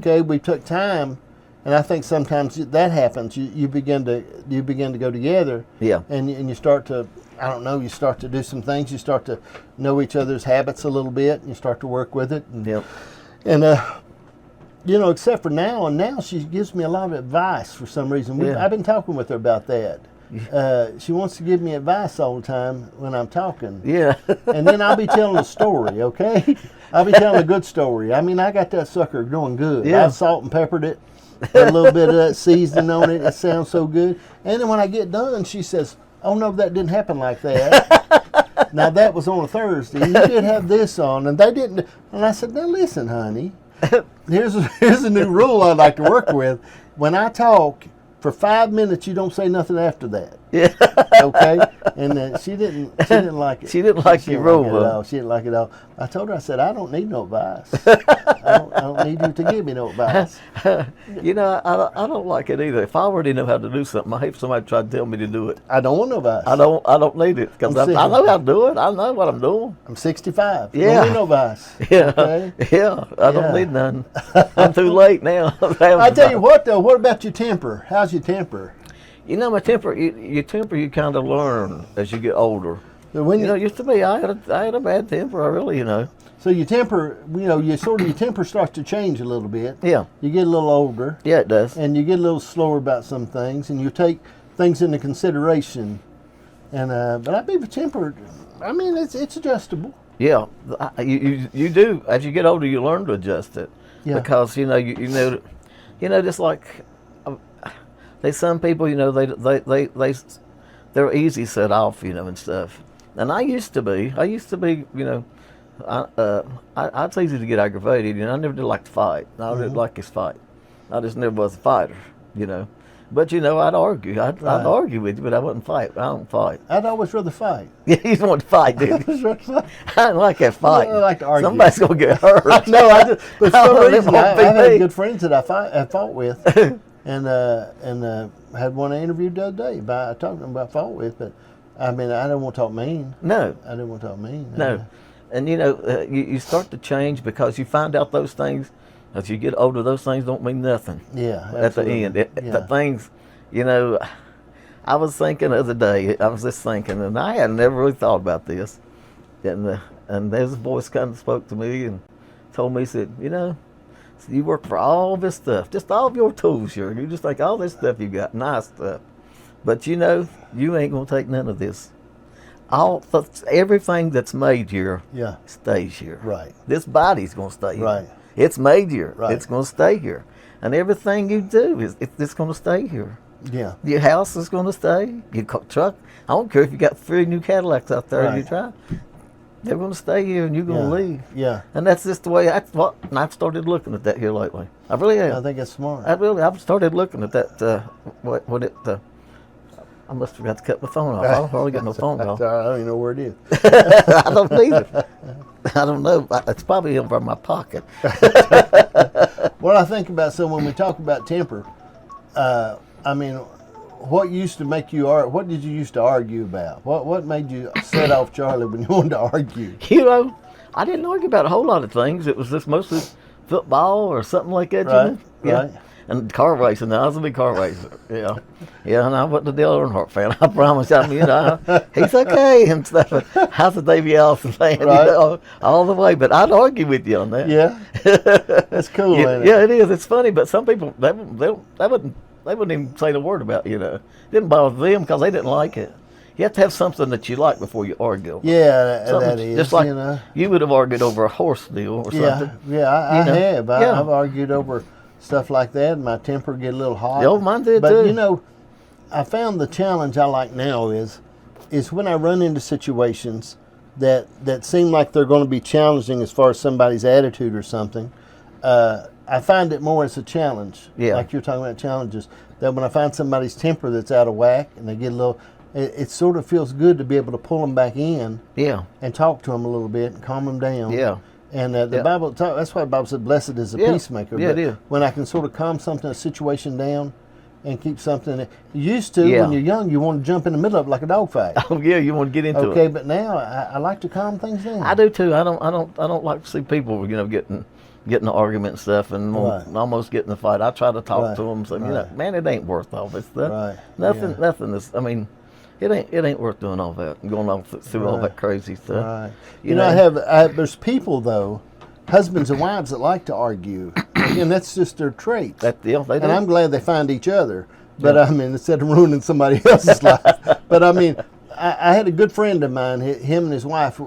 Okay, we took time, and I think sometimes that happens. You begin to go together. Yeah. And you start to, I don't know, you start to do some things. You start to know each other's habits a little bit, and you start to work with it. And, Yep. And you know, except for now, and now she gives me a lot of advice for some reason. I've been talking with her about that. She wants to give me advice all the time when I'm talking. Yeah. And then I'll be telling a story, okay? I'll be telling a good story. I mean, I got that sucker doing good. Yeah. I salt and peppered it, put a little bit of that seasoning on it. It sounds so good. And then when I get done, she says, "Oh, no, that didn't happen like that." Now, that was on a Thursday. You did have this on, and they didn't. And I said, "Now, listen, honey. Here's a new rule I'd like to work with. When I talk for 5 minutes, you don't say nothing after that." Yeah. Okay, and she didn't like it. She didn't like your rule, it at all. She didn't like it at all. I told her, I said, "I don't need no advice. I don't need you to give me no advice." You know, I don't like it either. If I already know how to do something, I hate somebody try to tell me to do it. I don't want no advice. I don't need it because I know how to do it. I know what I'm doing. I'm 65. Yeah. Don't need no advice. Yeah, Okay? yeah. I don't need none. I'm too late now. I tell you what, though. What about your temper? How's your temper? You know, my temper. Your temper, you kind of learn as you get older. When You know, used to be, I had a bad temper. I really, you know. so your temper, you know, your temper starts to change a little bit. Yeah. You get a little older, Yeah, it does. and you get a little slower about some things, and you take things into consideration. And but I believe temper, I mean, it's adjustable. Yeah, you do. As you get older, you learn to adjust it. Yeah. Because you know, just like there's some people, you know, they're easy set off, you know, and stuff. And I used to be, you know, I was easy to get aggravated, and I never did like to fight. I didn't like his fight. I just never was a fighter, you know. But you know, I'd argue. I'd argue with you, but I wouldn't fight. I don't fight. I'd always rather fight. Yeah, you don't want to fight, dude. I don't like that fight. I like to argue. Somebody's gonna get hurt. No, but for some reason, I've be had me. good friends that I fought with, and had one I interviewed the other day. I talked to them about fought with, but I mean, I didn't want to talk mean. No. I didn't want to talk mean. No. And you know, you start to change because you find out those things. As you get older, those things don't mean nothing. Yeah, At the end, the things, you know. I was thinking the other day. I was just thinking, and I had never really thought about this. And there's a voice kind of spoke to me and told me, he said, you know, you work for all this stuff, just all of your tools here. You just think all this stuff you got, nice stuff. But you know, you ain't gonna take none of this. Everything that's made here stays here. Right. This body's gonna stay here. Right. It's made here. Right. It's gonna stay here. And everything you do it's gonna stay here. Yeah. Your house is gonna stay. Your truck. I don't care if you got 3 new Cadillacs out there you drive. They're gonna stay here and you're gonna leave. Yeah. And that's just the way and I've started looking at that here lately. I really have. I think it's smart. I've started looking at that. I must have forgot to cut my phone off. I don't hardly get no phone call. I don't even know where it is. I don't either. I don't know. It's probably over in my pocket. What I think about, so when we talk about temper, I mean, what used to make you what did you used to argue about? What made you set off Charlie when you wanted to argue? You know, I didn't argue about a whole lot of things. It was just mostly football or something like that. Right, you know? Yeah. right. And car racing. I was a big car racer. Yeah. Yeah, and I wasn't a Dale Earnhardt fan. I promise. I mean, you know, he's okay and stuff. I was a Davey Allison fan, Right. you know, all the way. But I'd argue with you on that. Yeah. That's cool, ain't it? Yeah, it is. It's funny, but some people, they wouldn't even say the word about it, you know. It didn't bother them because they didn't like it. You have to have something that you like before you argue. Yeah, Something that is. just like you know. you would have argued over a horse deal or something. Yeah, I know? have. Yeah. I've argued over stuff like that, and my temper get a little hot. Oh, mine did but too. you know, I found the challenge I like now is when I run into situations that seem like they're going to be challenging as far as somebody's attitude or something. I find it more as a challenge. Yeah. Like you're talking about challenges. That when I find somebody's temper that's out of whack and they get a little, it sort of feels good to be able to pull them back in. Yeah. And talk to them a little bit and calm them down. Yeah. And the Bible, that's why the Bible said, "Blessed is the peacemaker." Yeah, but it is. when I can sort of calm a situation down, and keep something that you used to Yeah. when you're young, you want to jump in the middle of it like a dog fight. Oh yeah, you want to get into it. Okay, but now I like to calm things down. I do too. I don't like to see people, you know, getting get in an argument and stuff, and almost get in a fight. I try to talk to them, so you know, man, it ain't worth all this stuff. Nothing is. I mean, it ain't worth doing all that, going all through all that crazy stuff. Right. You know, there's people though, husbands and wives that like to argue. Again, that's just their traits. They do. And I'm glad they find each other. But I mean, instead of ruining somebody else's life. But I mean, I had a good friend of mine. Him and his wife